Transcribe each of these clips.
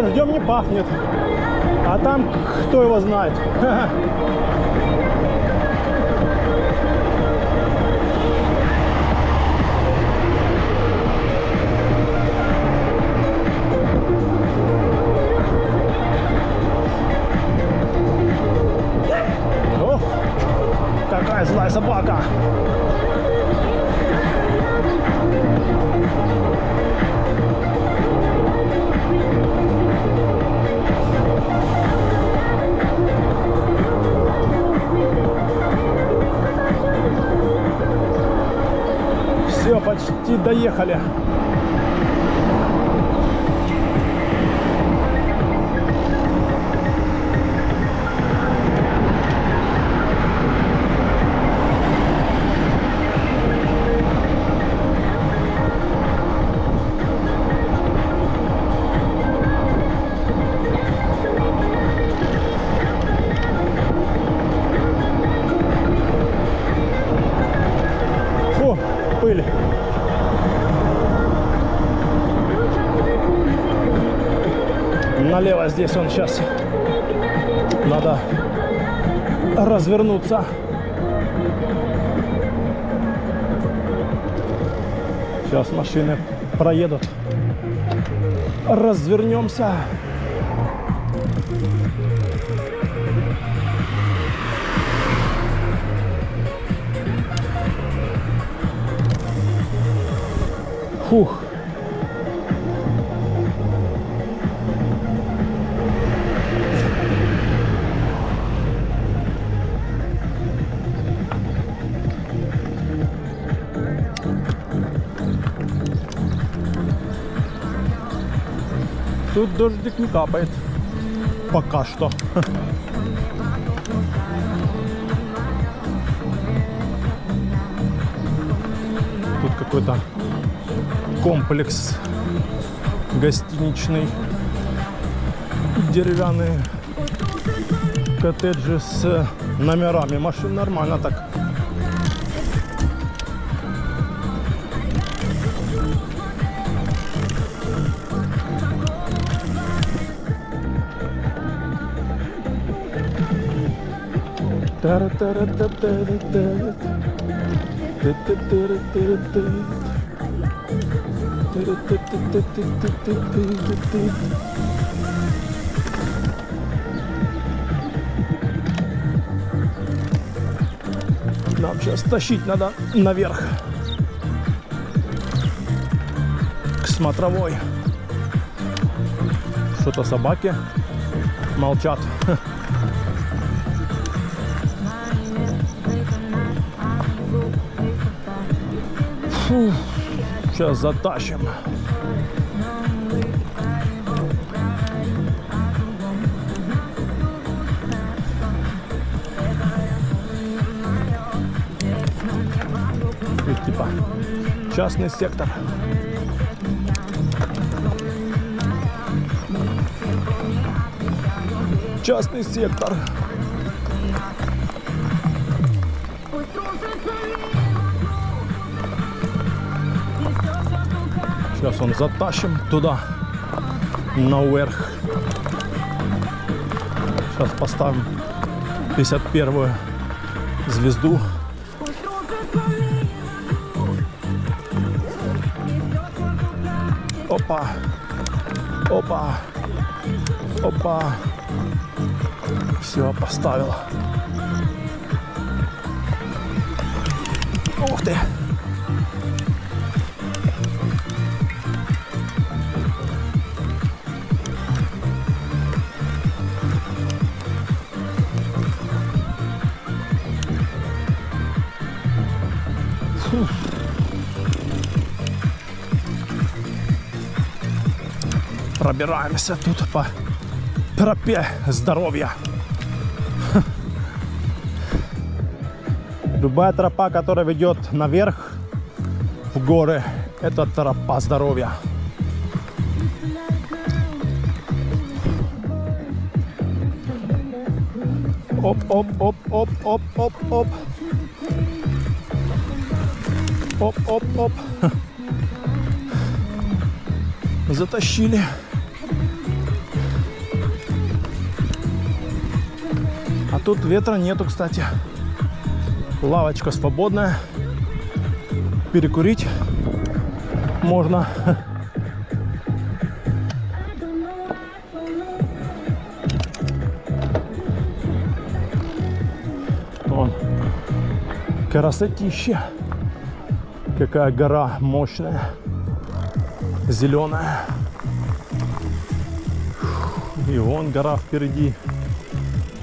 Дождем не пахнет. А там кто его знает. Ох, какая злая собака. Все, почти доехали. Фу, пыль. Налево здесь он сейчас. Надо развернуться. Сейчас машины проедут. Развернемся. Фух. Тут дождик не капает. Пока что. Тут какой-то комплекс гостиничный. Деревянные коттеджи с номерами. Машин нормально так. Нам сейчас тащить надо наверх к смотровой. Что-то собаки молчат. Фу, сейчас затащим. И типа частный сектор. Частный сектор. Сейчас он затащим туда, наверх. Сейчас поставим 51-ю звезду. Опа, опа, опа. Все, поставил. Ух ты. Фу. Пробираемся тут по тропе здоровья. Любая тропа, которая ведет наверх в горы, это тропа здоровья. Оп, оп, оп, оп, оп, оп, оп. Оп, оп, оп. тут ветра нету, кстати. Лавочка свободная. Перекурить можно. Вон. Красотища. Какая гора мощная. Зеленая. И вон гора впереди.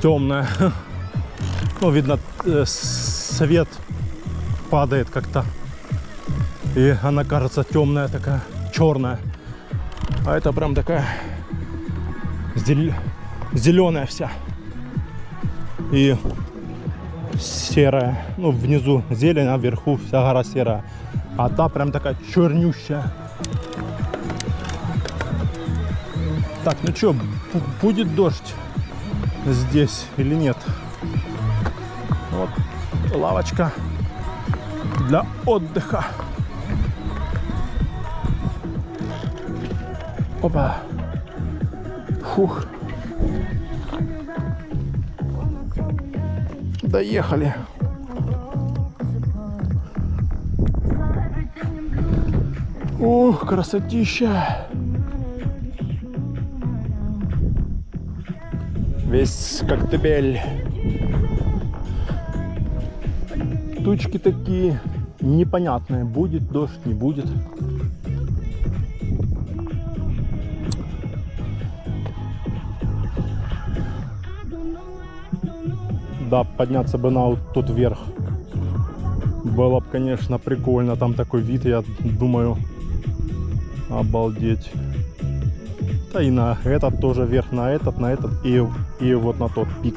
Темная. Ну, видно, свет падает как-то. И она кажется темная такая, черная. А это прям такая зеленая вся. И серая. Ну, внизу зелень, а вверху вся гора серая. А та прям такая чернющая. Так, ну что, будет дождь здесь или нет? Вот лавочка для отдыха. Опа. Фух. Доехали. Ух, красотища. Весь Коктебель. Тучки такие непонятные. Будет дождь, не будет. Да, подняться бы на вот тут вверх. Было бы, конечно, прикольно. Там такой вид, я думаю, обалдеть. Да и на этот тоже вверх, на этот и вот на тот пик.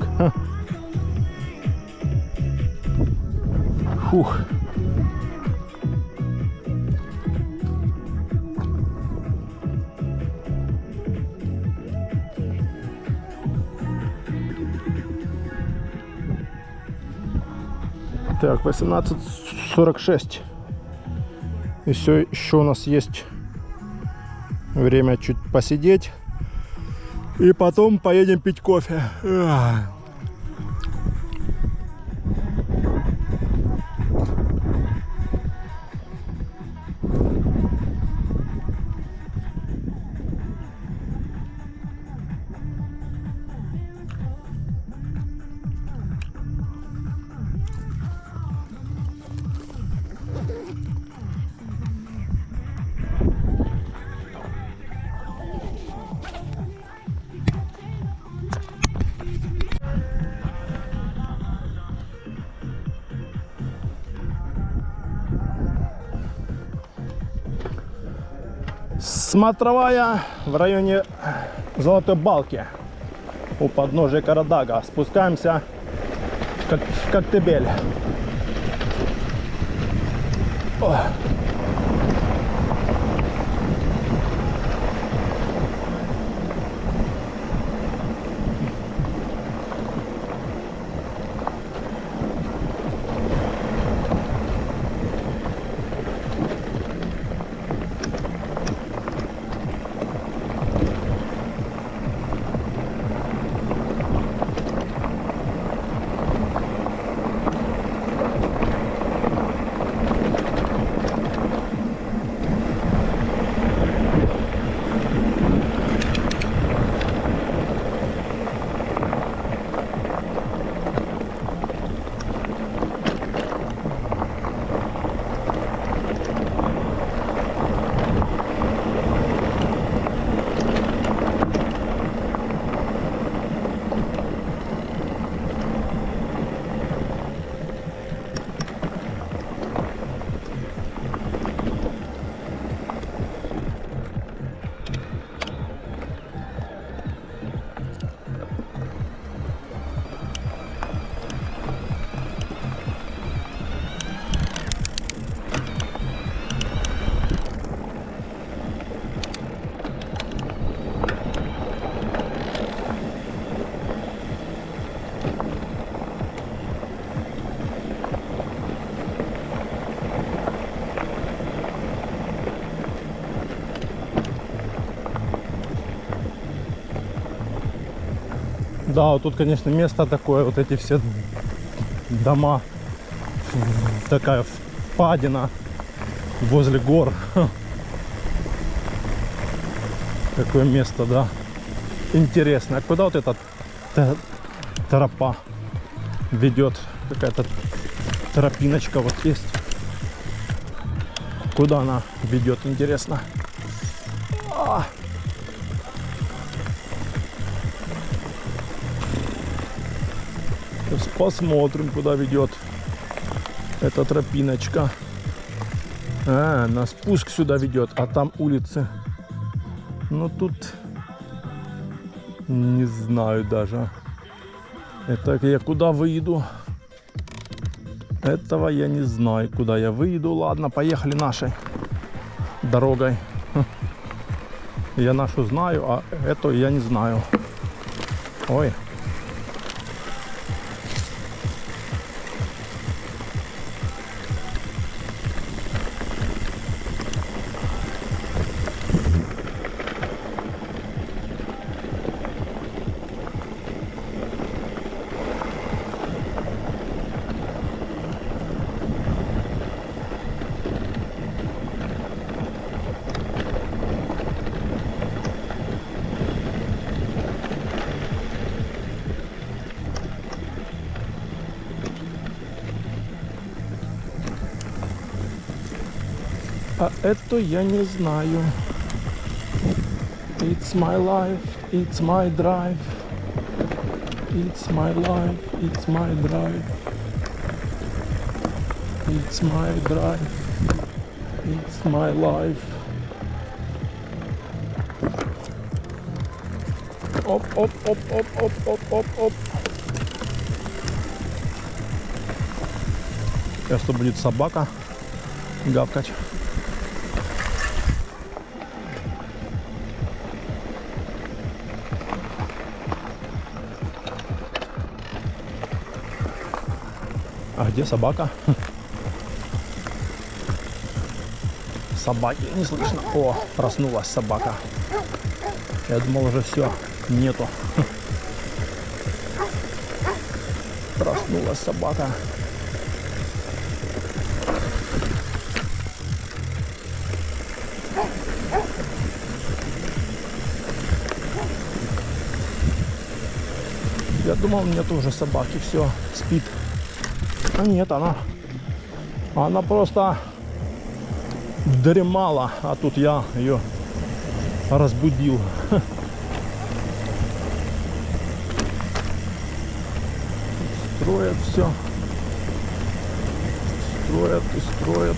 Фух. Так, 18:46. И все, еще у нас есть время чуть посидеть. И потом поедем пить кофе. Смотровая в районе Золотой Балки у подножия Карадага. Спускаемся в Коктебель. Да, вот тут, конечно, место такое, вот эти все дома, такая впадина возле гор. Какое место, да, интересное. А куда вот эта тропа ведет? Какая-то тропиночка вот есть. Куда она ведет, интересно? Сейчас посмотрим, куда ведет эта тропиночка. На спуск сюда ведет, а там улицы. Ну тут не знаю даже. Это я куда выйду? Этого я не знаю, куда я выйду. Ладно, поехали нашей дорогой. Я нашу знаю, а эту я не знаю. Ой. А это я не знаю. It's my life, it's my drive. It's my life, it's my drive. It's my drive. It's my life. Оп, оп, оп, оп, оп, оп, оп, оп. Сейчас тут будет собака гавкать. А где собака? Собаки не слышно. О, проснулась собака. Я думал, уже все, нету. Проснулась собака. Я думал, нет уже собаки, все, спит. А нет, она просто дремала, а тут я ее разбудил. Строят все. Строят и строят.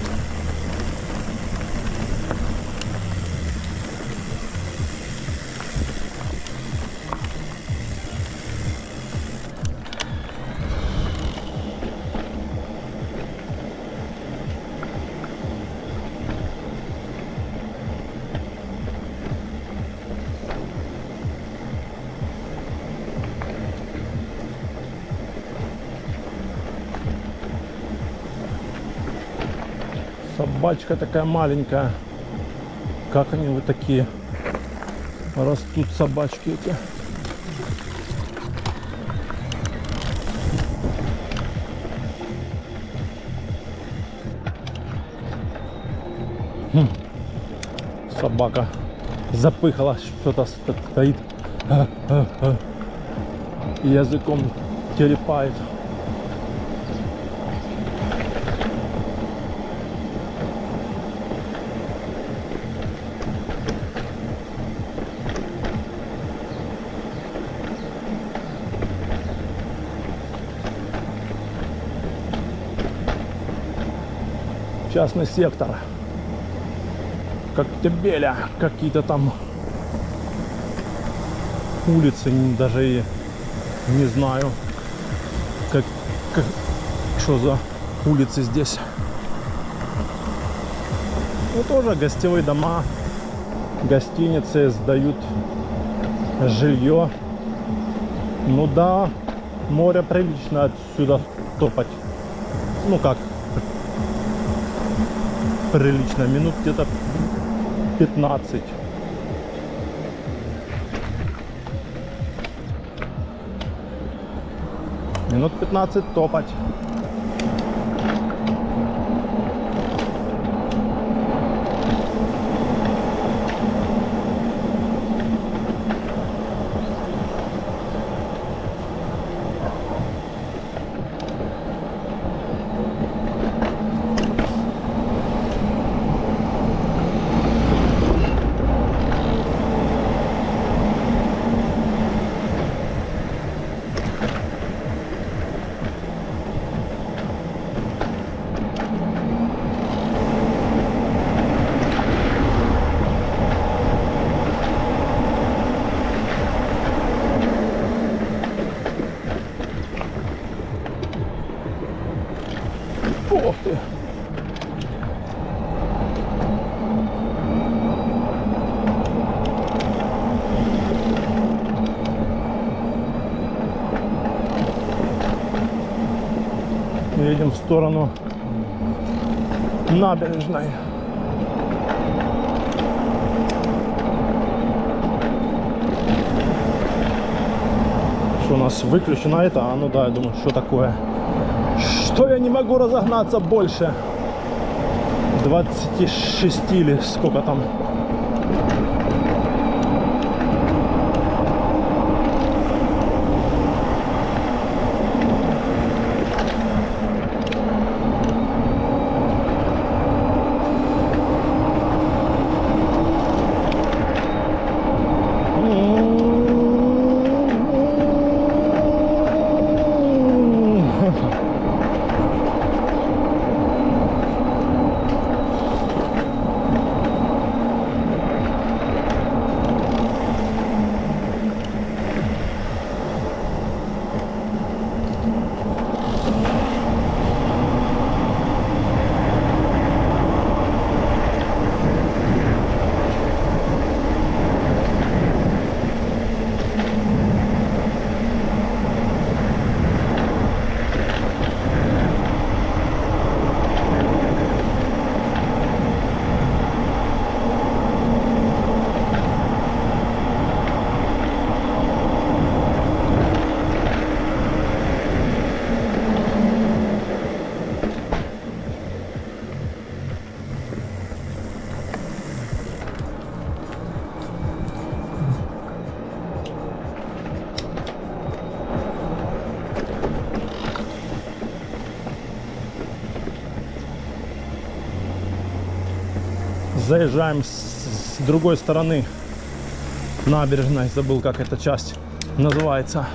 Собачка такая маленькая. Как они вот такие растут, собачки эти. Собака запыхалась, что-то стоит. Языком телепает. Частный сектор. Как Тебеля, какие-то там улицы, даже и не знаю, что за улицы здесь. Ну тоже гостевые дома, гостиницы сдают жилье. Ну да, море прилично отсюда топать. Ну как прилично, минут где-то 15. Минут 15 топать. Ох ты! Едем в сторону набережной. Что у нас выключено это? А ну да, я думаю, что такое? Что я не могу разогнаться больше 26 или сколько там. Заезжаем с другой стороны набережной. Забыл, как эта часть называется.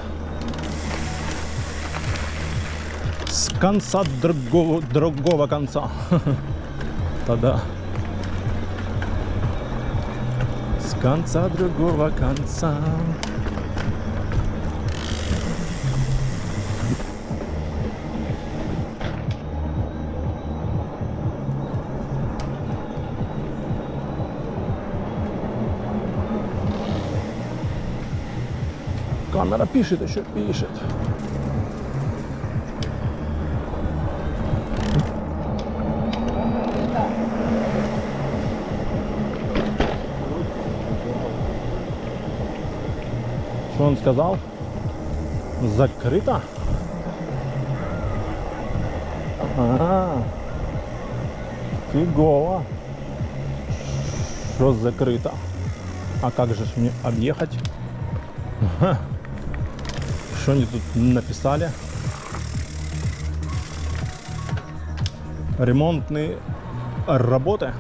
С конца другого конца. Тогда. С конца другого конца. Камера пишет, еще пишет. Что он сказал? Закрыто? Ага. Фигово. Что закрыто? А как же мне объехать? Ага. Что они тут написали? Ремонтные работы,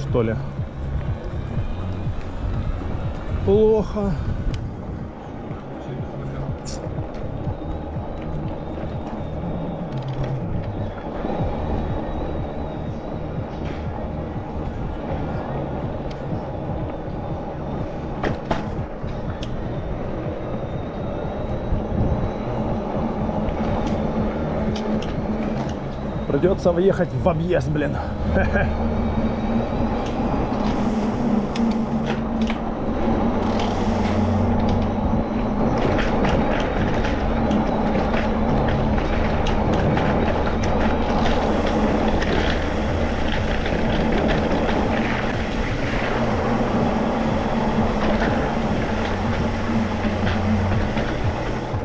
что ли? Плохо. Придется въехать в объезд, блин.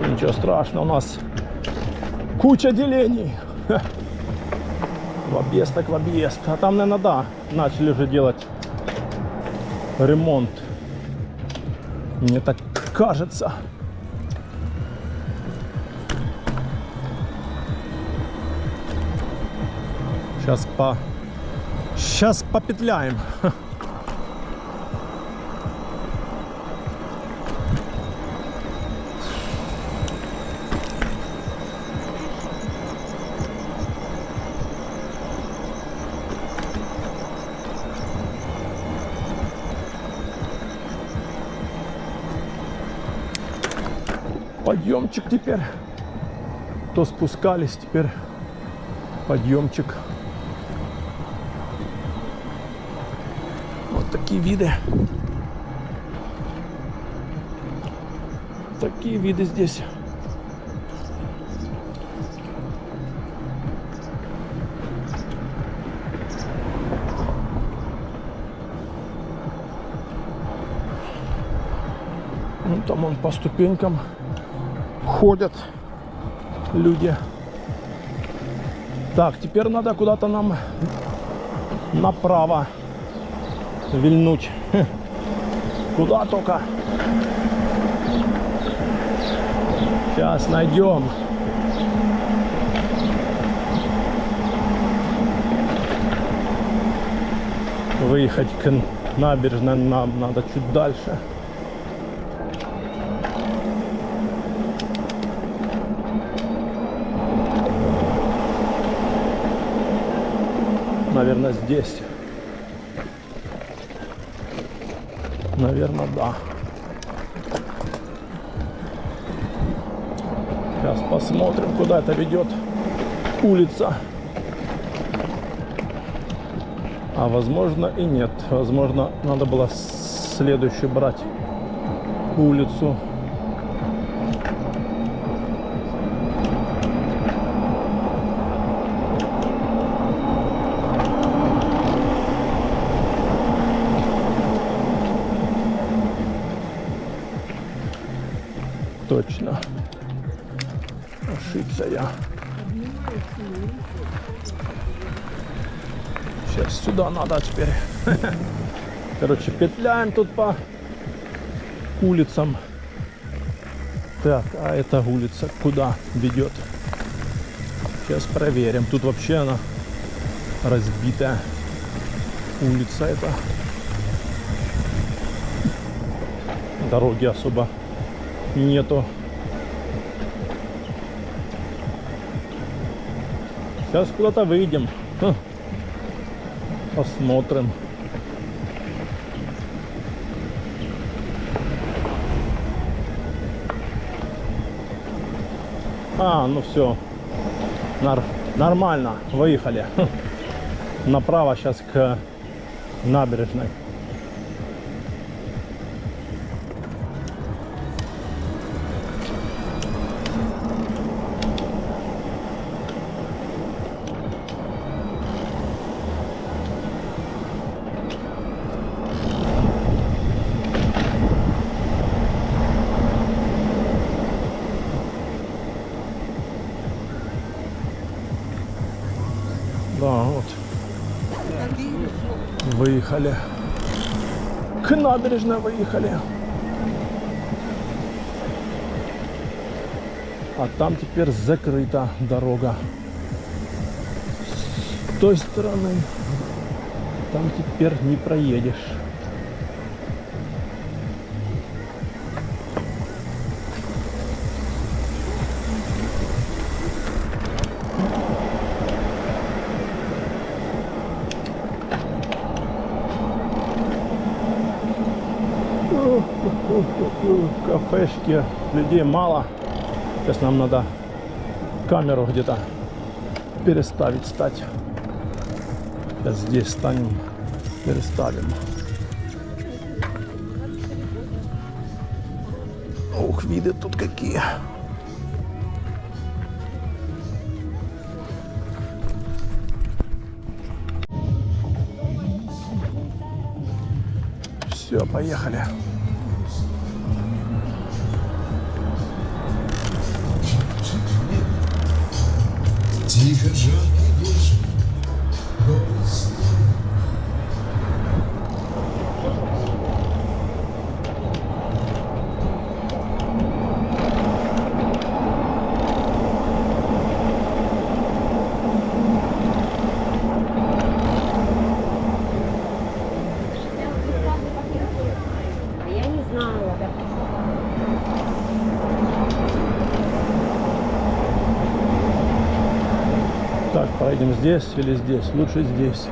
Ничего страшного, у нас Куча делений. В объезд так в объезд. А там, наверное, да, начали уже делать ремонт. Мне так кажется. Сейчас попетляем. Подъемчик теперь. То спускались, теперь подъемчик. Вот такие виды. Такие виды здесь. Ну, там он по ступенькам ходят люди. Так, теперь надо куда-то нам направо вильнуть. Куда только. Сейчас найдем. Выехать к набережной нам надо чуть дальше. Наверное, здесь. Наверное, да. Сейчас посмотрим, куда это ведет улица. А возможно и нет. Возможно, надо было следующую брать улицу. Точно. Ошибся я. Сейчас сюда надо теперь. Короче, петляем тут по улицам. Так, а эта улица куда ведет? Сейчас проверим. Тут вообще она разбитая. Улица эта. Дороги особо нету. Сейчас куда-то выйдем. Посмотрим. А, ну все. Нормально. Выехали. Направо сейчас к набережной. Да, вот. Выехали. К набережной выехали. А там теперь закрыта дорога. С той стороны там теперь не проедешь. В кафешке людей мало. Сейчас нам надо камеру где-то переставить, стать. Сейчас здесь станем, переставим. Ух, виды тут какие. Все, поехали. Я не знала. Так, поедем здесь или здесь? Лучше здесь.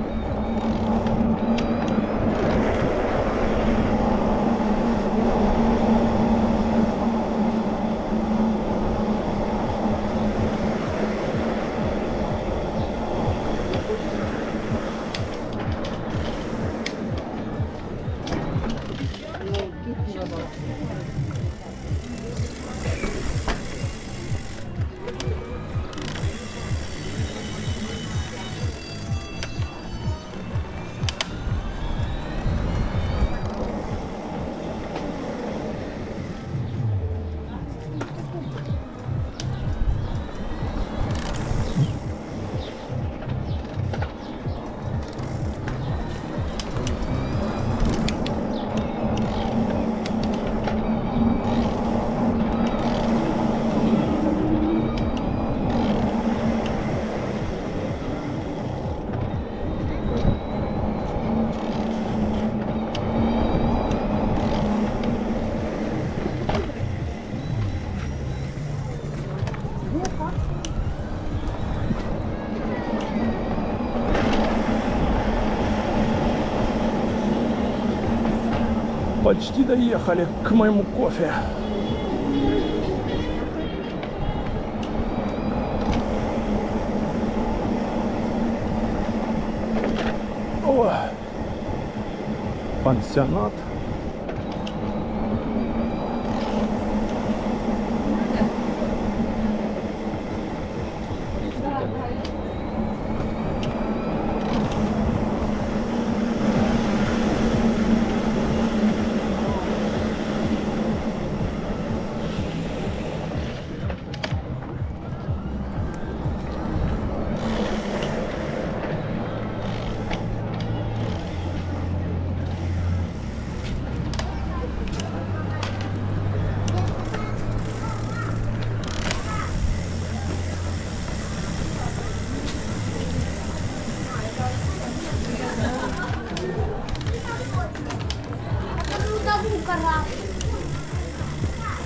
Почти доехали к моему кофе. О, пансионат.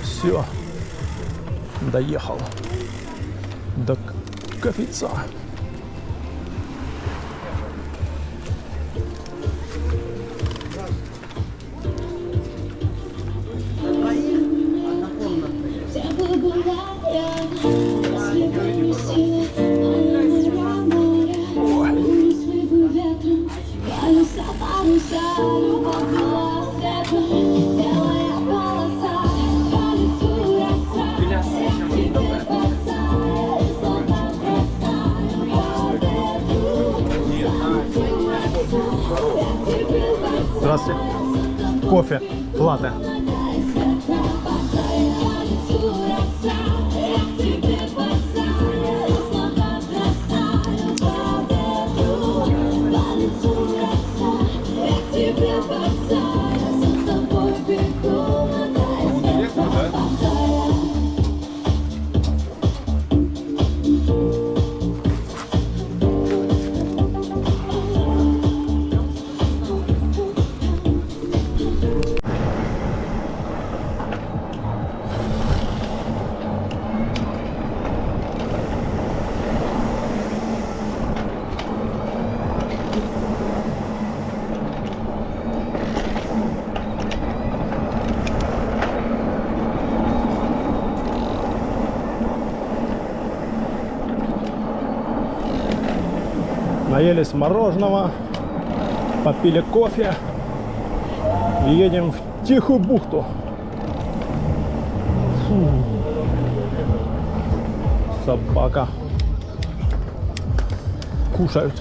Все, доехал до кофейца. Здравствуйте. Кофе, латте. Наелись мороженого, попили кофе и едем в Тихую бухту. Фу. Собака. Кушают.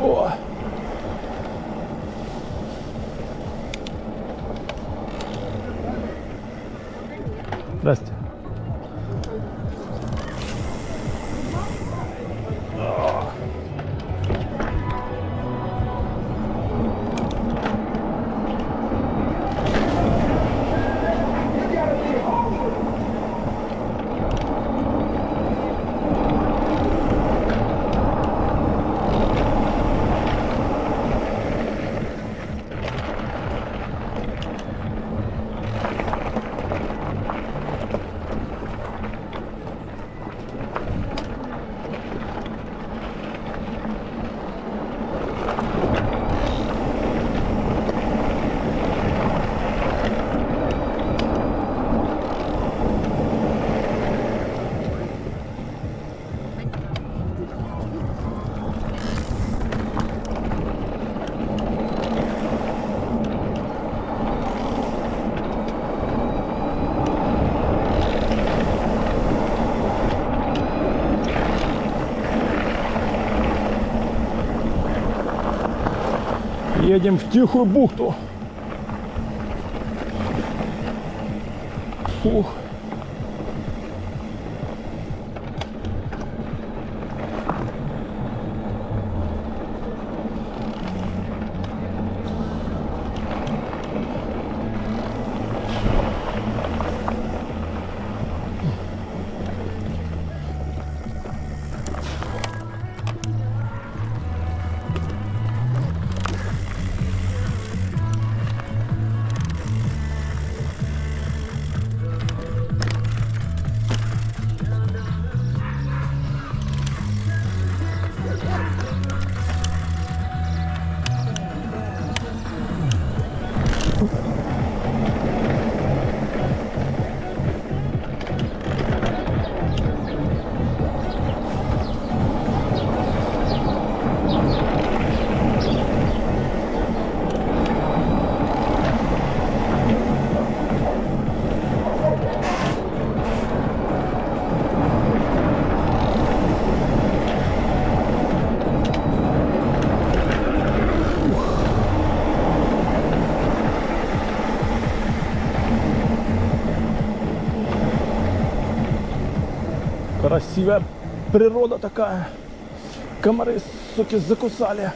О! Едем в Тихую бухту. Фух. Красивая природа такая. Комары, суки, закусали.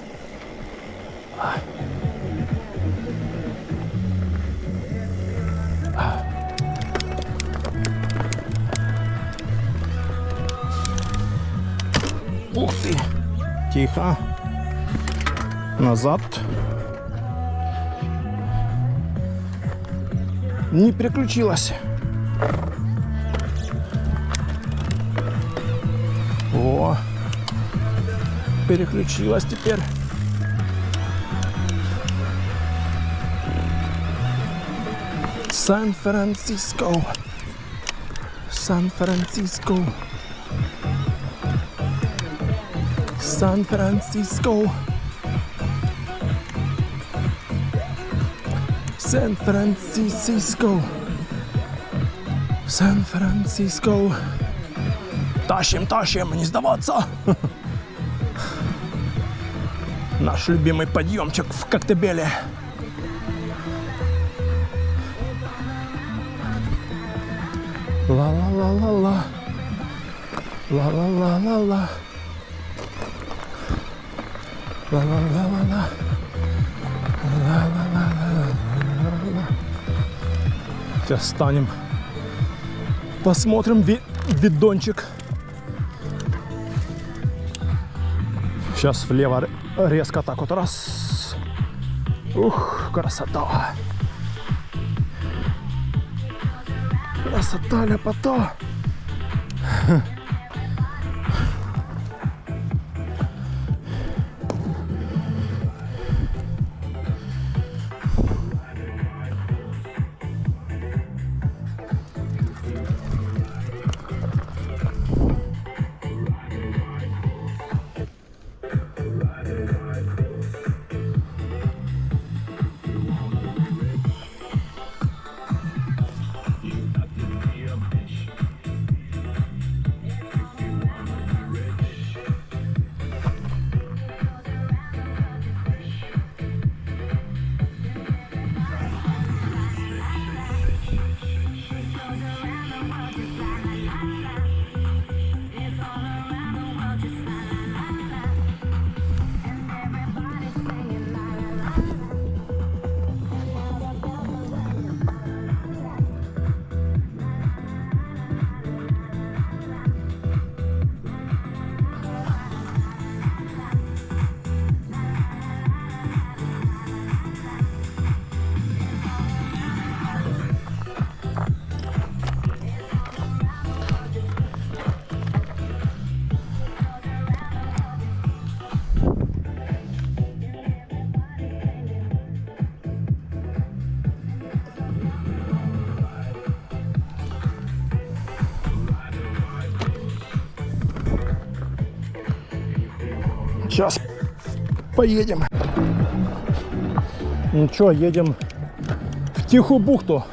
Ух ты! Тихо. Назад. Не переключилась. О, переключилась теперь. Сан-Франциско. Сан-Франциско. Сан-Франциско. Сан-Франциско. Сан-Франциско. Тащим, тащим, не сдаваться. Наш любимый подъемчик в Коктебеле. Ла-ла-ла-ла-ла. Ла-ла-ла-ла-ла. Ла-ла-ла-ла-ла. Ла-ла-ла-ла-ла. Сейчас встанем. Посмотрим видончик. Сейчас влево резко так вот раз. Ух, красота. Красота, ляпота. Сейчас поедем. Ну что, едем в Тихую бухту.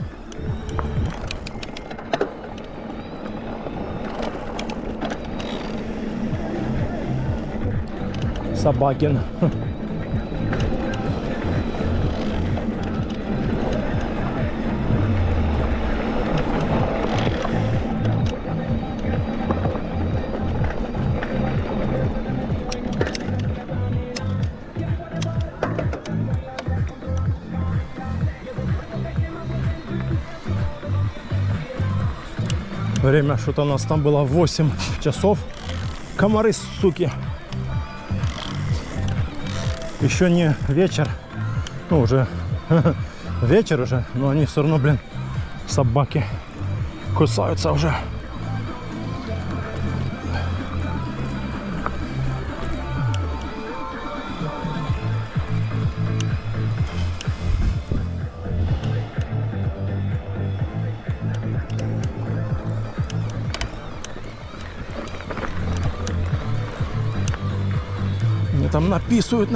Собакин. Время что-то у нас там было 8 часов. Комары, суки. Еще не вечер. Ну, уже вечер уже, но они все равно, блин, собаки кусаются уже. Мне там написывают.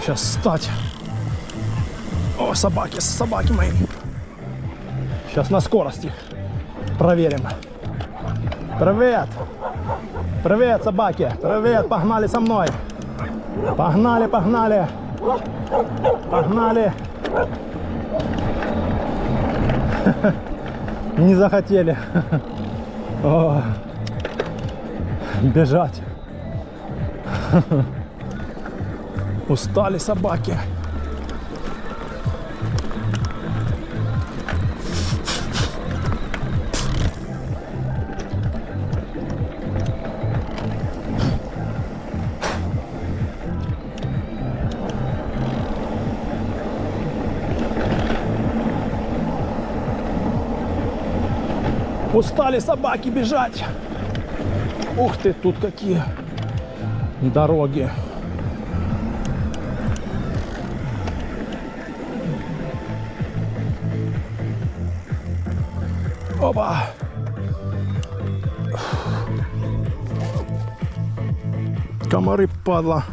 Сейчас встать. О, собаки мои. Сейчас на скорости проверим. Привет, собаки. Привет, погнали со мной. Погнали. Не захотели. О, бежать. Устали собаки. Устали собаки бежать. Ух ты, тут какие дороги. Опа! Комары, падла.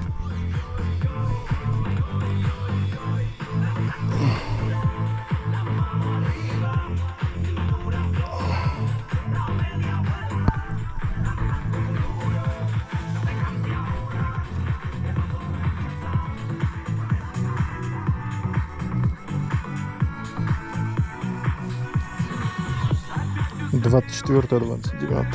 Двадцать 29.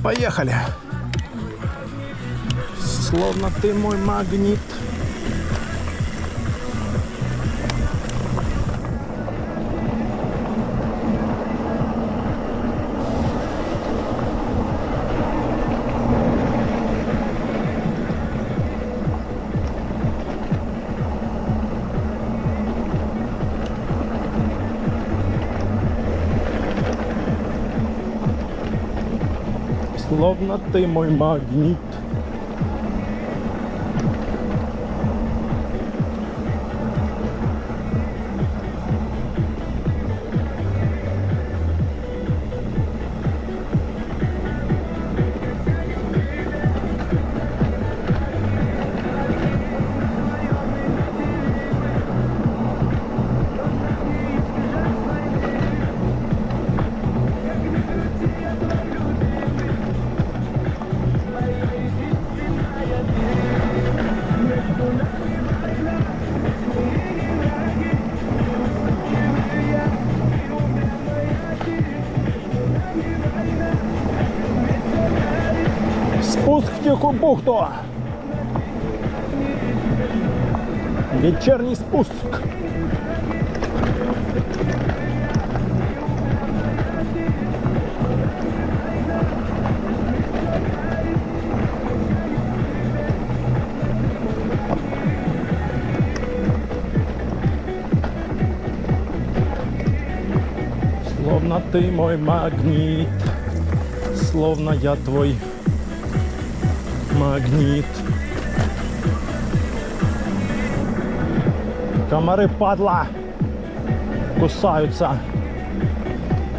Поехали. Словно ты мой магнит. Словно ты мой магнит. Спуск в Тихую бухту. Вечерний спуск. Словно ты мой магнит, словно я твой магнит. Комары, падла, кусаются.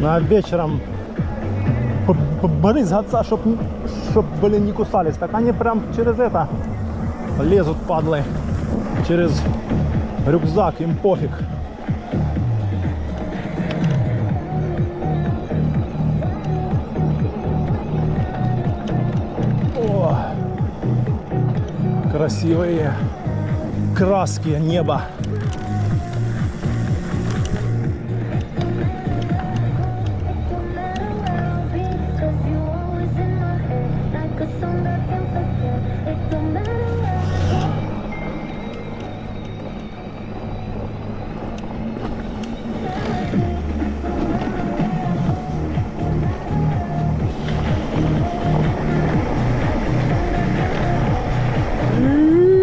На вечером брызгаться, чтоб, блин, не кусались. Так они прям через это Лезут, падлы, через рюкзак, им пофиг. О, красивые краски неба.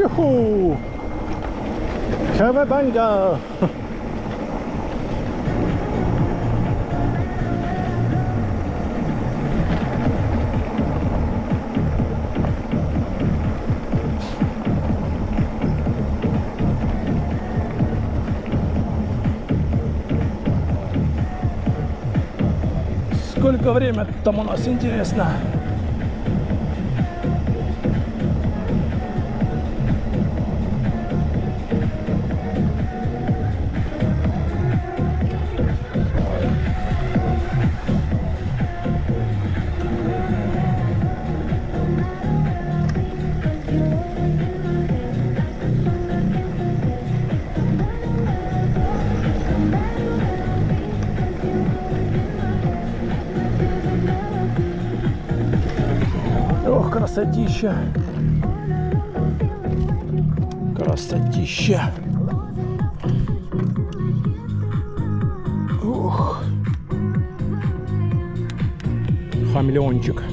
Иху! Кавабанга! Сколько время там у нас, интересно? Ох, красотища. Красотища. Ух. Хамелеончик.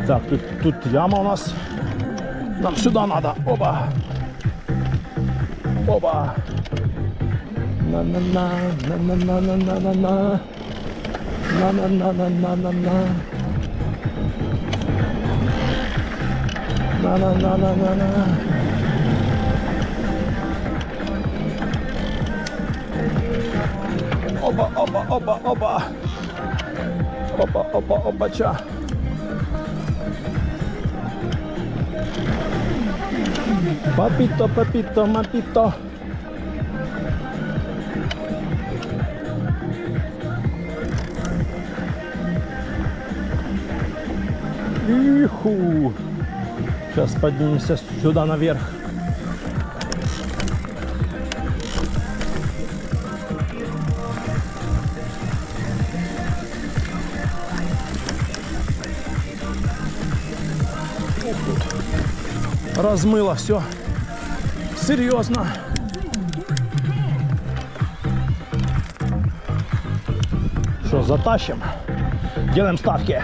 Так, тут яма у нас. Нам сюда надо. Оба. Оба. На-на-на, на-на-на-на-на-на. На-на-на-на-на-на-на. На-на-на-на-на-на. Оба, оба, оба, оба. Опа, опа, опача. Папито, папито, мапито. Иху. Сейчас поднимемся сюда наверх. Размыло все. Серьезно. Что, затащим? Делаем ставки.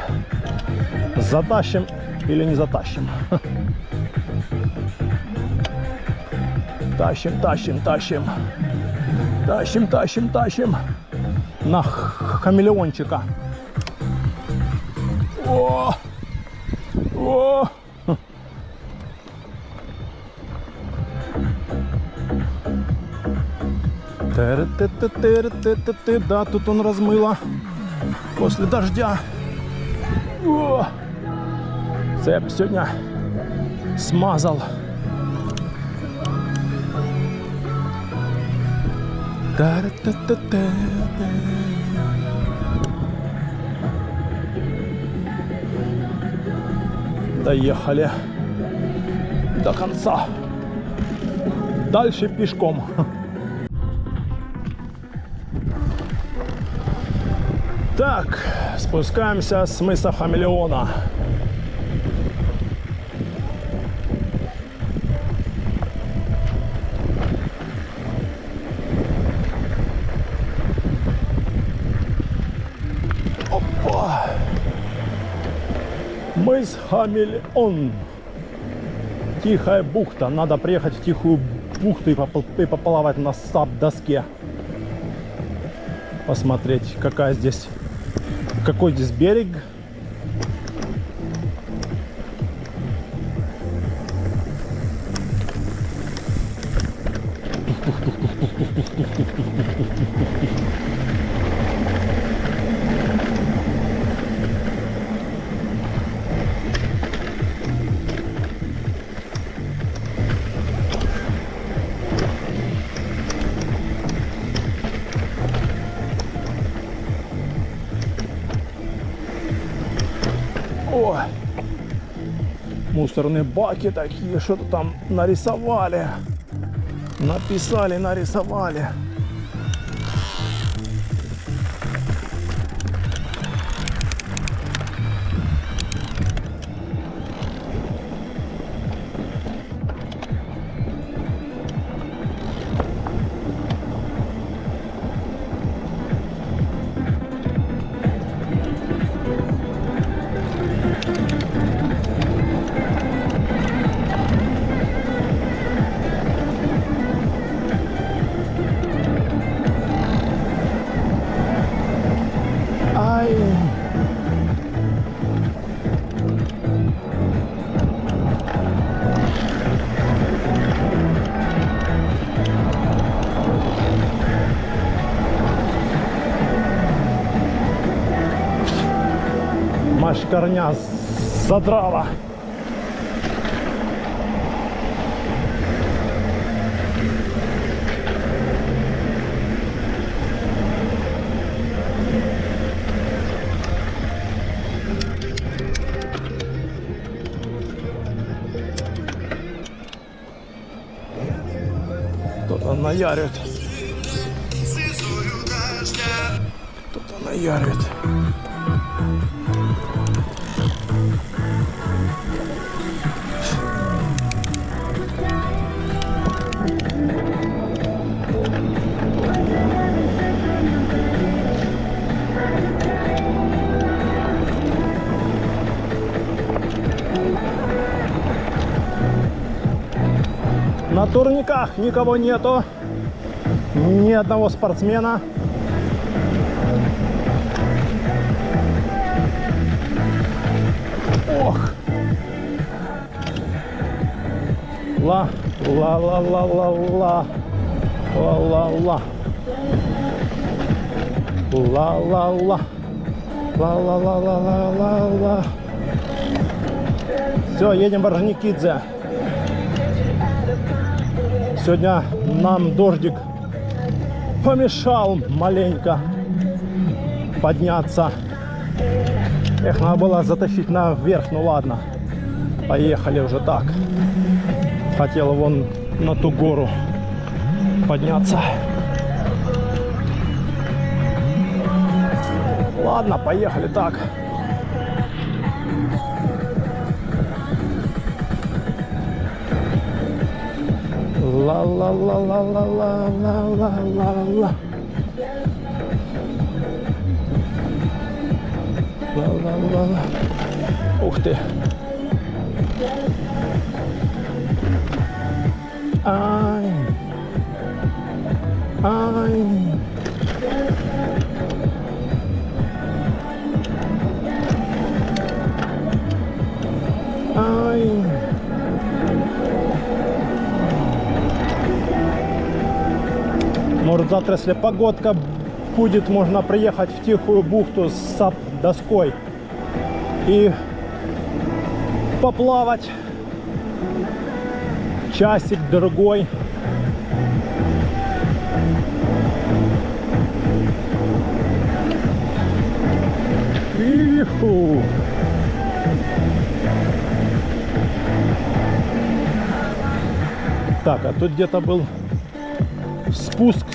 Затащим или не затащим? Тащим, тащим, тащим. Тащим, тащим, тащим. На хамелеончика. О! О! Да, тут он размыло после дождя. О! Цеп сегодня смазал. Доехали до конца. Дальше пешком. Так, спускаемся с мыса Хамелеона. Опа! Мыс Хамелеон. Тихая бухта. Надо приехать в тихую бухту и поплавать на сап-доске. Посмотреть, какой здесь берег. Ой, мусорные баки такие, что-то там нарисовали, написали, нарисовали. Ай. Машкарня задрала. Кто-то наярит. Кто-то наярит. На турниках никого нету, ни одного спортсмена. Ох! Ла, ла, ла, ла, ла, ла, ла, ла, ла, ла, ла, ла, ла, ла, ла, ла, ла, ла, ла. Все, едем в Орджоникидзе. Сегодня нам дождик помешал маленько подняться. Эх, надо было затащить наверх, ну ладно. Поехали уже так. Хотел вон на ту гору подняться. Ладно, поехали так. Ла-ла-ла-ла-ла-ла-ла-ла-ла. Ла-ла-ла-ла. Ух ты. Ай. Ай. Ай. Может, завтра, если погодка будет, можно приехать в тихую бухту с сап-доской и поплавать часик-другой. Иху. Так, а тут где-то был спуск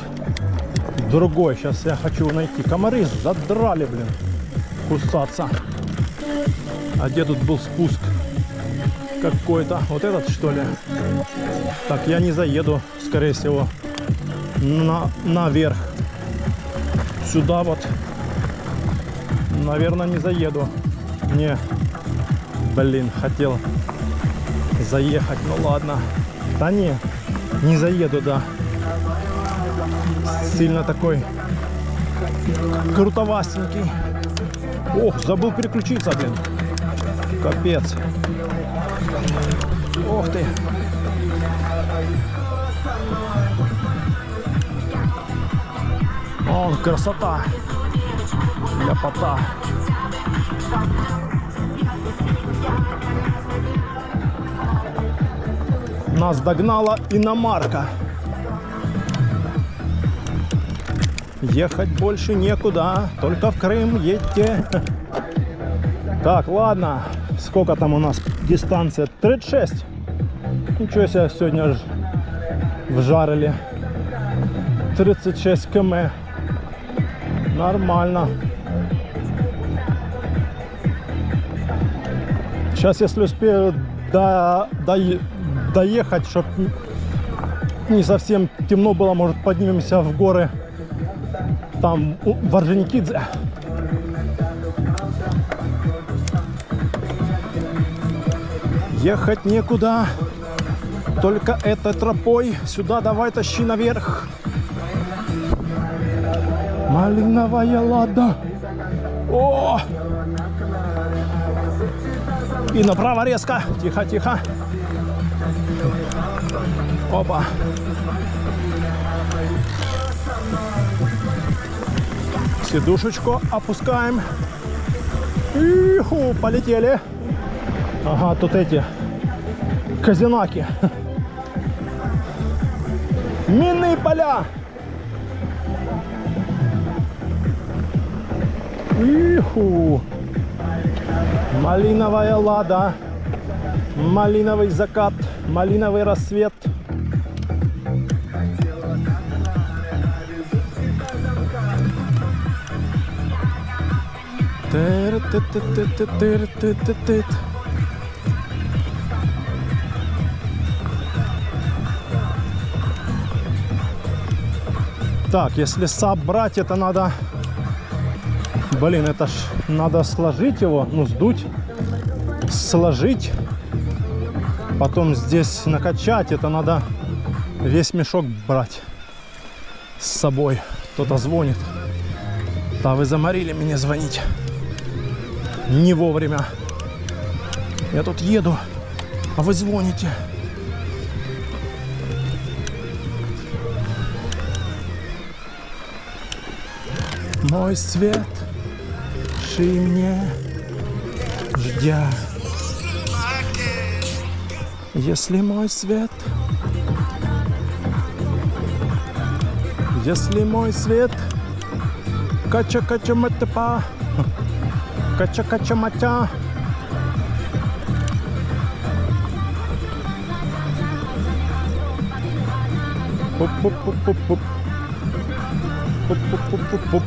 другой. Сейчас я хочу найти. Комары задрали, блин, кусаться. А где тут был спуск какой-то? Вот этот, что ли? Так, я не заеду, скорее всего, наверх. Сюда вот. Наверное, не заеду. Не. Блин, хотел заехать, ну ладно. Да не заеду, да. Сильно такой крутовастенький. Ох, забыл переключиться, блин. Капец. Ох ты. О, красота. Ляпота. Нас догнала иномарка. Ехать больше некуда, только в Крым едьте. Так, ладно. Сколько там у нас дистанция? 36. Ничего себе, сегодня вжарили. 36 км. Нормально. Сейчас, если успею доехать, чтобы не совсем темно было, может, поднимемся в горы. Там в Орджоникидзе. Ехать некуда. Только этой тропой. Сюда давай тащи наверх. Малиновая лада. О! И направо резко. Тихо, тихо. Опа. Сидушечку опускаем. Иху, полетели. Ага, тут эти казинаки. Минные поля. Иху. Малиновая лада. Малиновый закат. Малиновый рассвет. Так, если саб брать, это надо... Блин, это ж надо сложить его, ну, сдуть, сложить. Потом здесь накачать. Это надо весь мешок брать с собой. Кто-то звонит. Да, вы заморили меня звонить. Не вовремя. Я тут еду, а вы звоните. Мой свет, ши мне, ждя. Если мой свет, если мой свет, кача-кача-матапа, кача-кача-матя. Пуп-пуп-пуп-пуп-пуп. Пуп-пуп-пуп-пуп-пуп.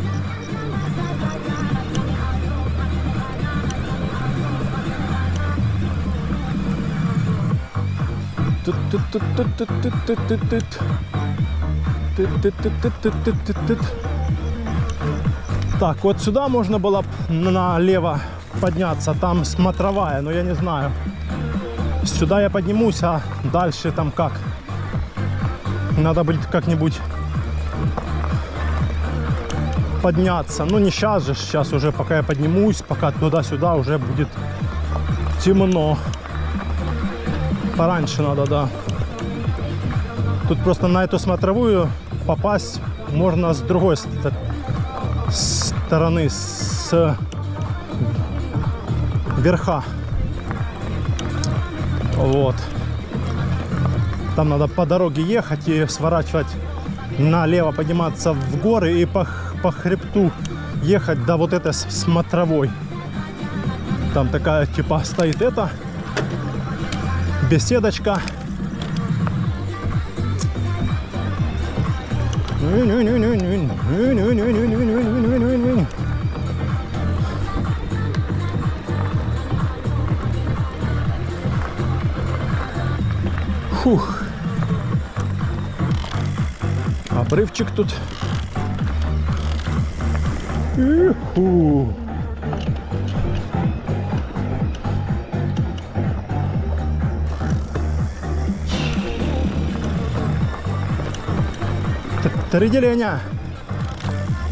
Так, вот сюда можно было налево подняться, там смотровая, но я не знаю. Сюда я поднимусь, а дальше там как? Надо будет как-нибудь подняться. Ну не сейчас же, сейчас уже пока я поднимусь, пока туда-сюда уже будет темно. Пораньше надо, да. Тут просто на эту смотровую попасть можно с другой стороны, с верха. Вот. Там надо по дороге ехать и сворачивать налево, подниматься в горы и по хребту ехать до вот этой смотровой. Там такая типа стоит эта беседочка. Фух. Обрывчик тут. Иху. Три деления.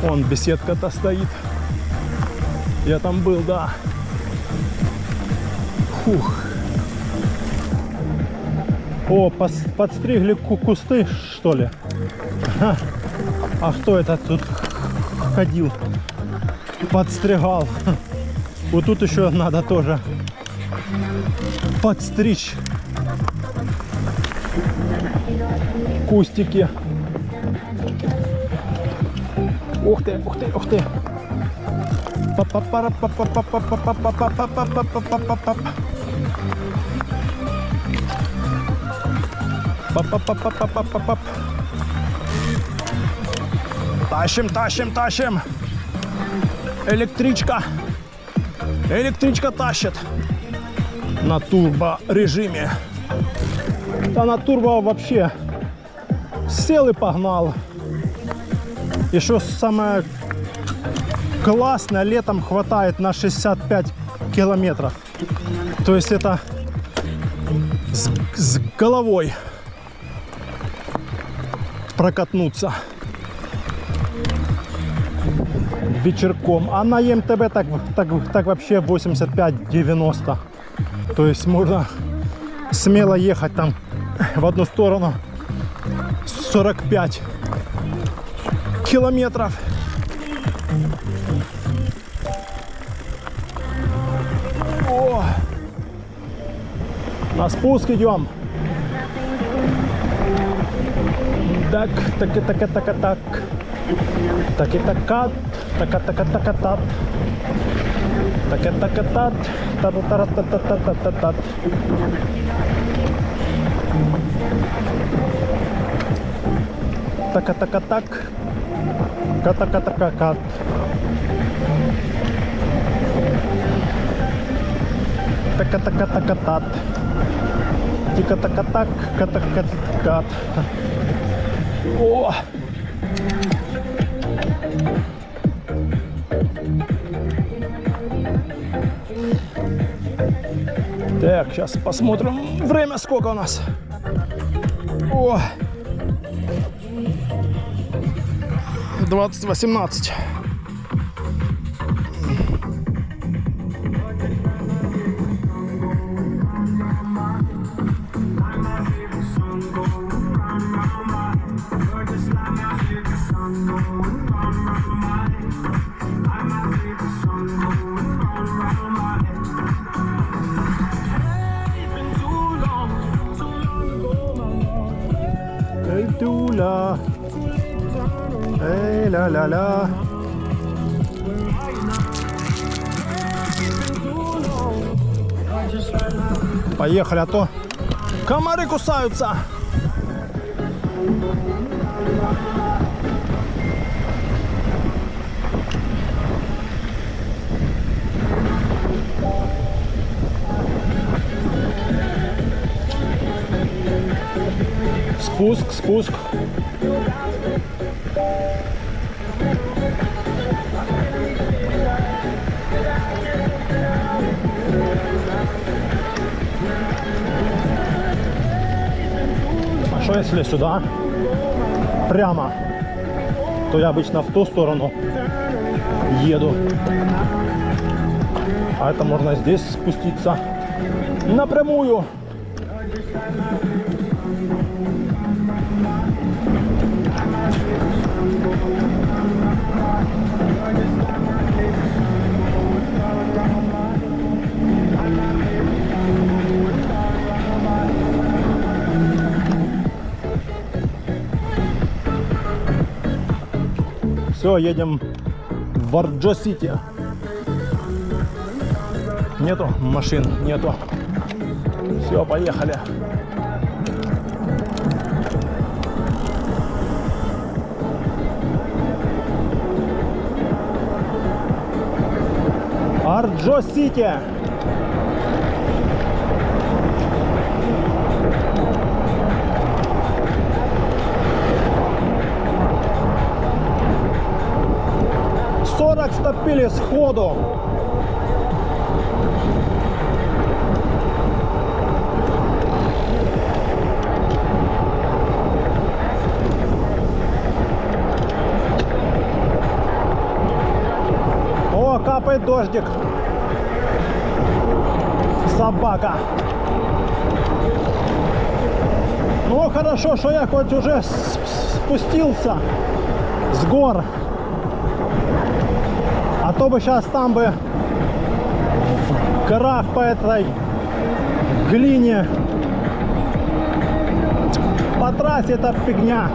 Вон беседка-то стоит. Я там был, да. Фух. О, подстригли кусты, что ли? А кто это тут ходил? Подстригал. Вот тут еще надо тоже подстричь кустики. Ух ты, ух ты, ух ты. Тащим, тащим, тащим. Электричка. Электричка тащит. На турбо режиме. Да на турбо вообще сел и погнал. Еще самое классное, летом хватает на 65 километров. То есть это с головой прокатнуться вечерком. А на МТБ так вообще 85-90. То есть можно смело ехать там в одну сторону 45 километров. О! На спуск идем. Так, так, так, так, так, так. Так и така, така, така, така, так. Так и така, так. Та-та-та-та-та-та-та-та. Така, така, так. Ката-ката-ка-кат. Така-така-така-кат. Тика-така-так. Ката-кат-кат. О! Так, сейчас посмотрим время, сколько у нас. О! 20:18. Эй, дуля. Эй, ля-ля-ля. Поехали, а то комары кусаются. Спуск, спуск. А что если сюда прямо, то я обычно в ту сторону еду. А это можно здесь спуститься напрямую. Все, едем в Арджо-Сити. Нету машин, нету. Все, поехали. Арджо-Сити. Стопили сходу. капает дождик. Собака. Ну, хорошо, что я хоть уже спустился с гор. А то бы сейчас там бы в горах по этой глине по трассе это фигня.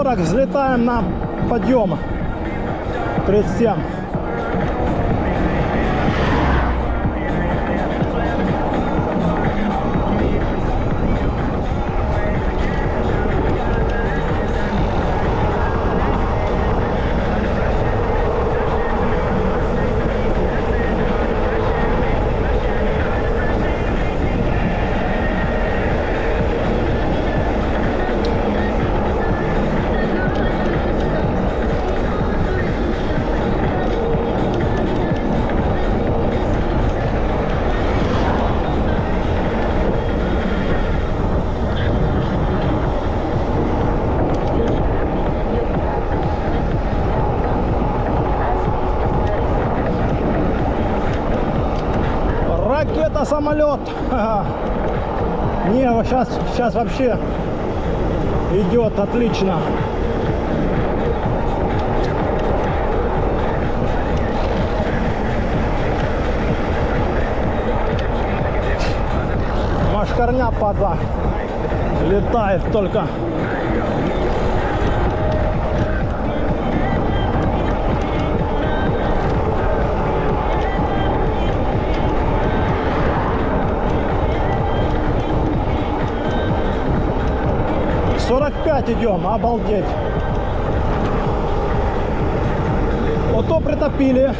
Взлетаем на подъем 37. Ракета-самолет. Не, вот сейчас вообще идет отлично. Машкарня падла летает только. Идем, обалдеть. Вот то притопили.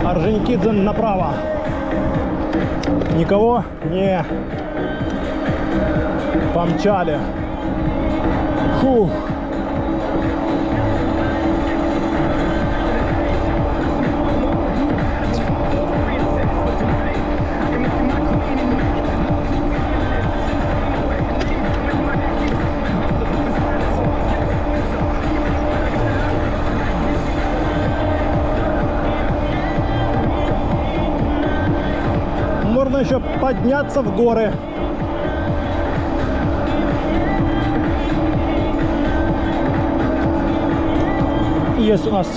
Орджоникидзе направо. Никого? Не. Помчали. Фух. Можно еще подняться в горы. Есть у нас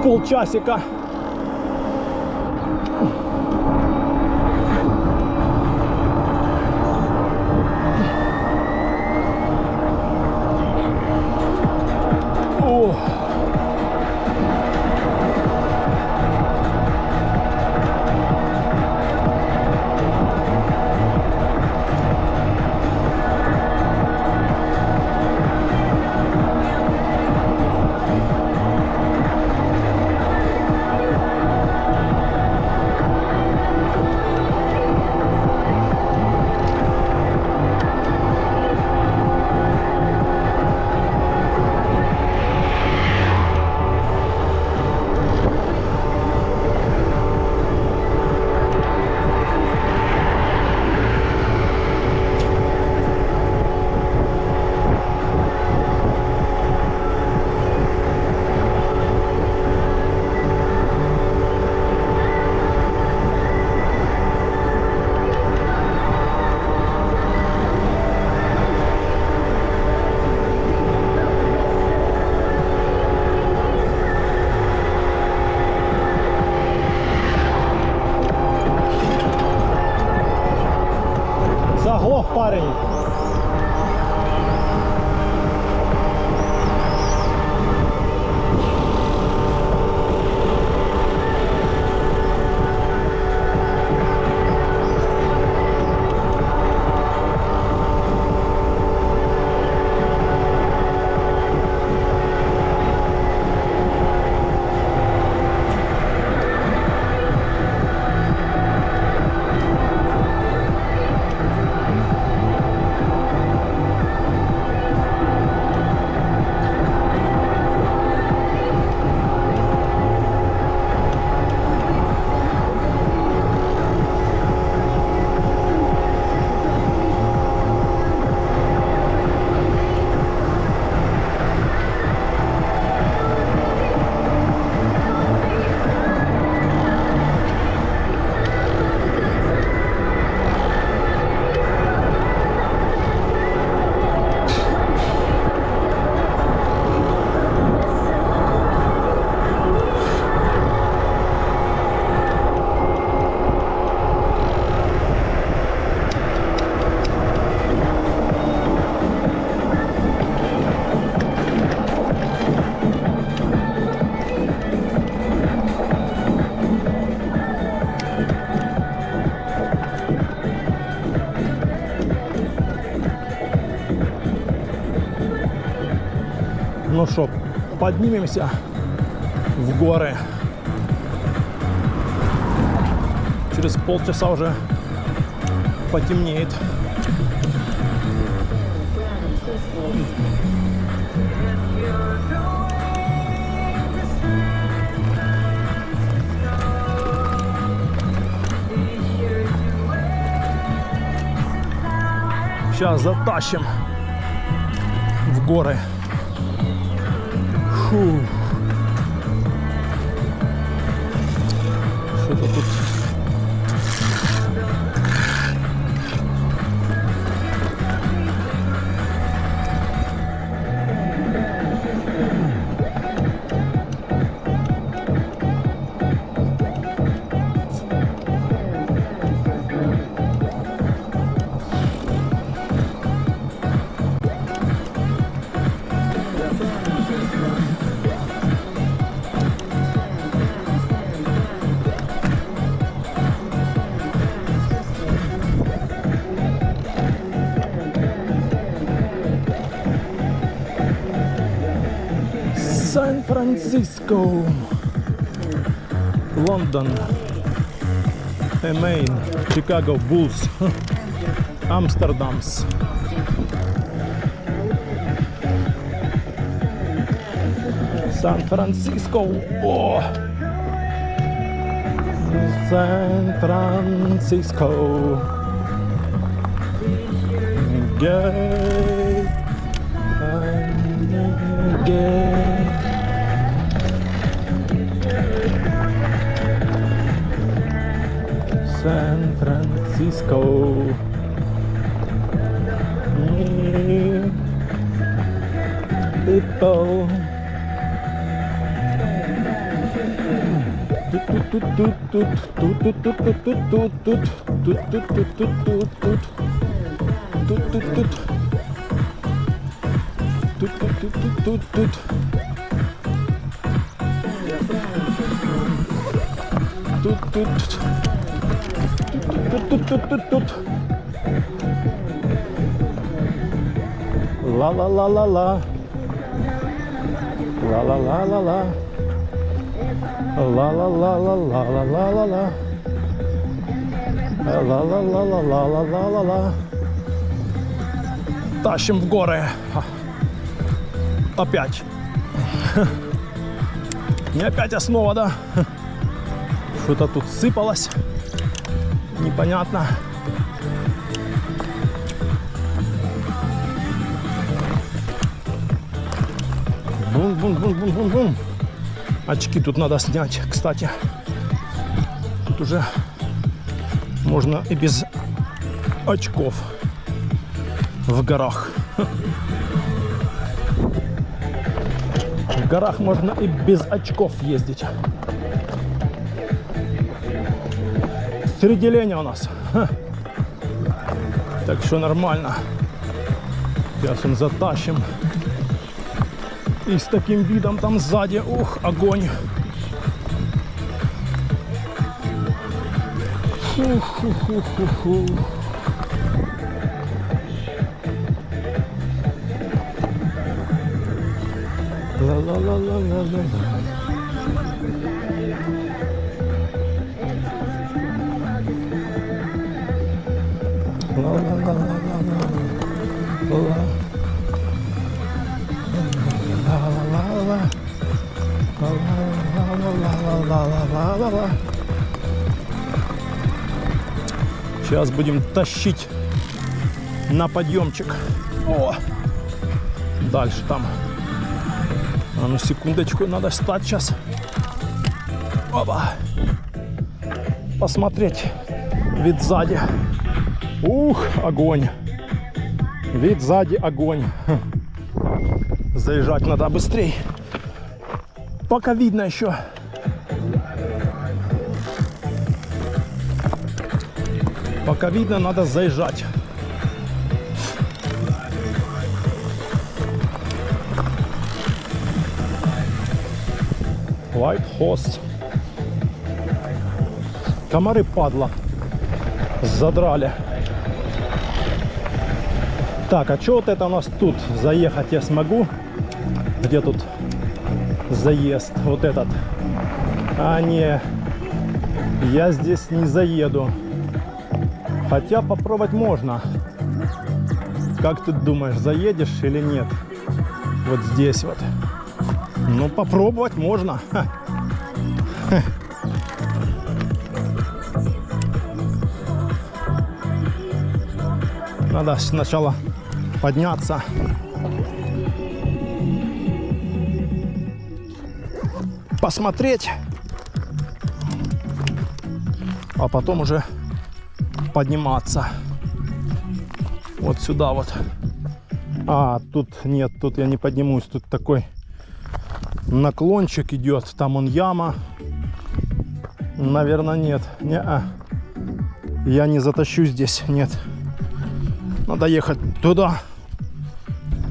полчасика. О. Ну что, поднимемся в горы. Через полчаса уже потемнеет. Сейчас затащим в горы. Фу. Что-то тут. Сан-Франциско, Лондон, Maine, Chicago Bulls, Амстердамс. Сан-Франциско. О! Сан-Франциско. Gay. Gay. San Francisco. People. La la la la la. La la la la la. La la la la la la la la la. La la la la la la la la la. Тащим в горы. Опять. Не опять основа, да? Что-то тут сыпалось. Непонятно. Бум-бум-бум-бум-бум-бум. Очки тут надо снять, кстати. Тут уже можно и без очков в горах. В горах можно и без очков ездить. Середиление у нас. Так что нормально. Сейчас им затащим. И с таким видом там сзади, ух, огонь. Фу-ху-ху-ху-ху. Ла-ла-ла-ла-ла-ла. Сейчас будем тащить на подъемчик. О! Дальше там. А ну секундочку, надо встать сейчас. Опа! Посмотреть вид сзади. Ух, огонь. Вид сзади, огонь. Заезжать надо быстрее. Пока видно еще. Пока видно, надо заезжать. White Horse. Комары, падла. Задрали. Так, а что вот это у нас тут? Заехать я смогу. где тут заезд, вот этот. А не, я здесь не заеду. Хотя попробовать можно. Как ты думаешь, заедешь или нет? Вот здесь вот. Ну, попробовать можно. Ха. Ха. Надо сначала подняться. Посмотреть. А потом уже подниматься. Вот сюда вот. А, тут нет, тут я не поднимусь. Тут такой наклончик идет. Там он яма. Наверное, нет. Не-а. Я не затащу здесь. Нет. Надо ехать туда,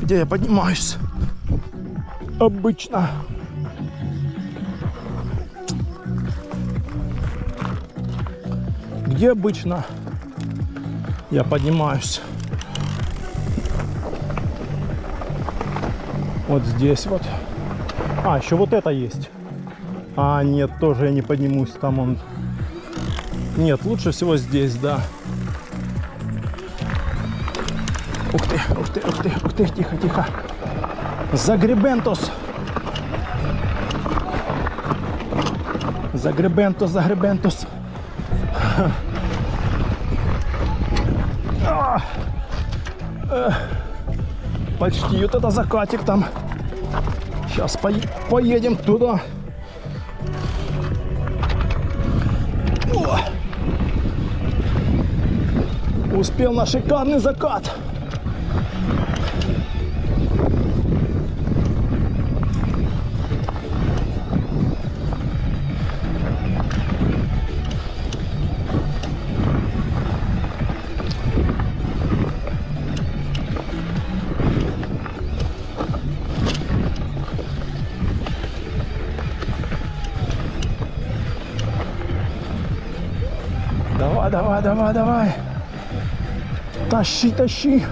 где я поднимаюсь. Обычно. Где обычно я поднимаюсь. Вот здесь вот. А, еще вот это есть. А, нет, тоже я не поднимусь. Там он... Нет, лучше всего здесь, да. Ух ты, ух ты, ух ты, ух ты, тихо, тихо. Загребентос. Загребентос, загребентос. Почти вот это закатик там. Сейчас поедем туда. О! Успел на шикарный закат. Давай, давай, давай, давай. Тащи, тащи.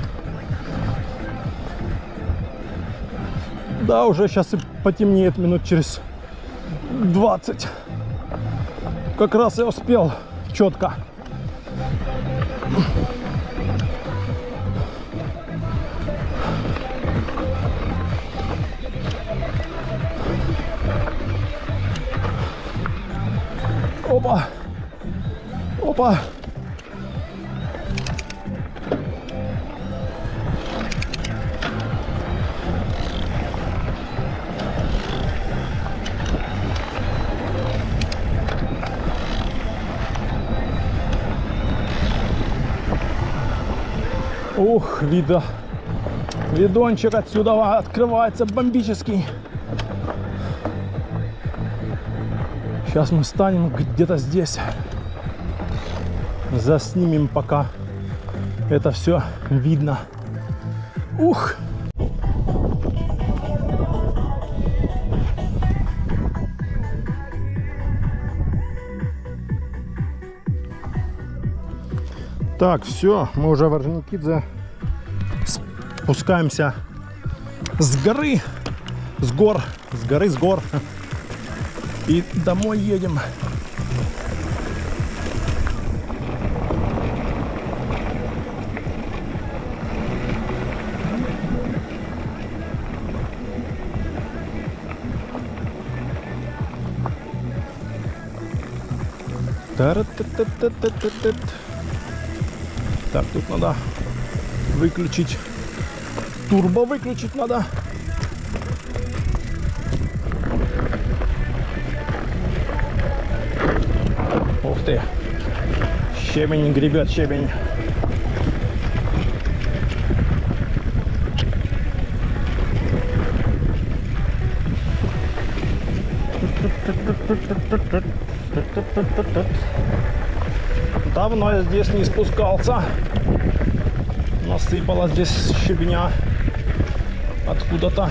Да, уже сейчас и потемнеет минут через 20. Как раз я успел четко. Опа. Опа. Ух, видончик отсюда открывается бомбический. Сейчас мы станем где-то здесь. Заснимем, пока это все видно. Ух! Так, все, мы уже в Орджоникидзе. Спускаемся с горы, с гор, с горы, с гор. И домой едем. Так, тут надо выключить. Турбо выключить надо. Ух ты. Щебень гребет, щебень. Давно я здесь не спускался. Насыпала здесь щебня откуда-то.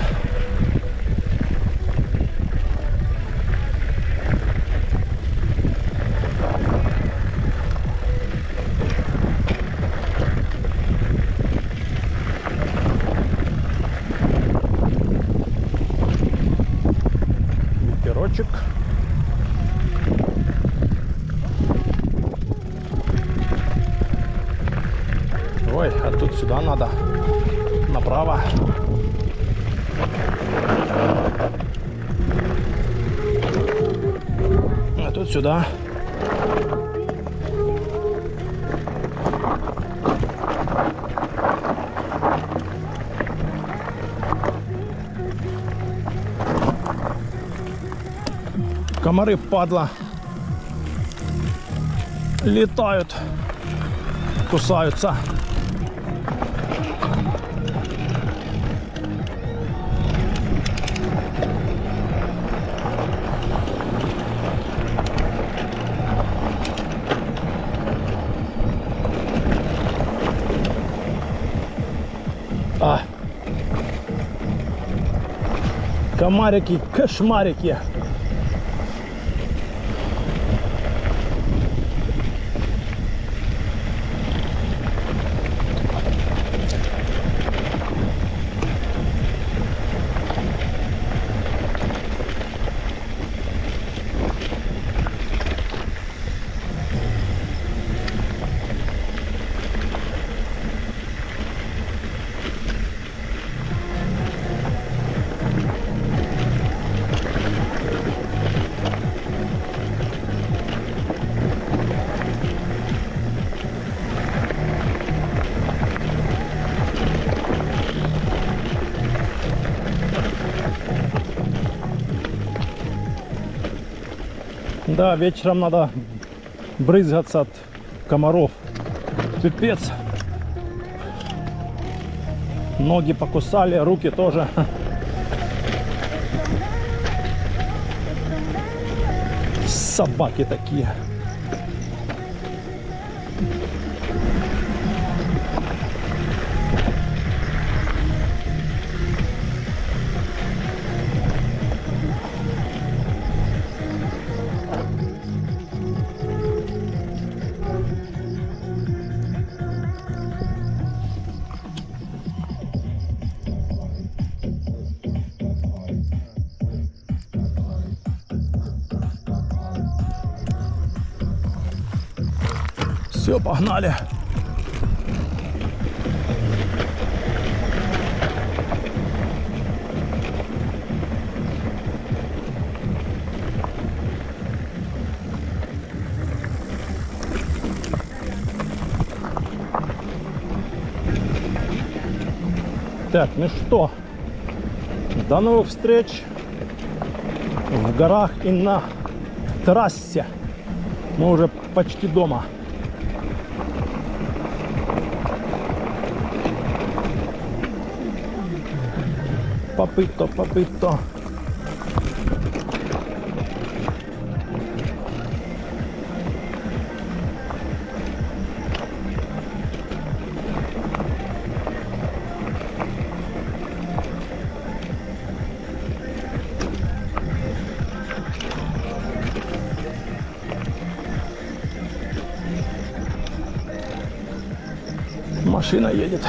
кружочек. Ой, а тут сюда надо. Направо. А тут сюда. Комары, падла, летают, кусаются. Комарики, кошмарики. Да, вечером надо брызгаться от комаров. Пипец. Ноги покусали, руки тоже. Собаки такие. Все, погнали. Так, ну что, до новых встреч в горах и на трассе. Мы уже почти дома. Попито, попито. Машина едет.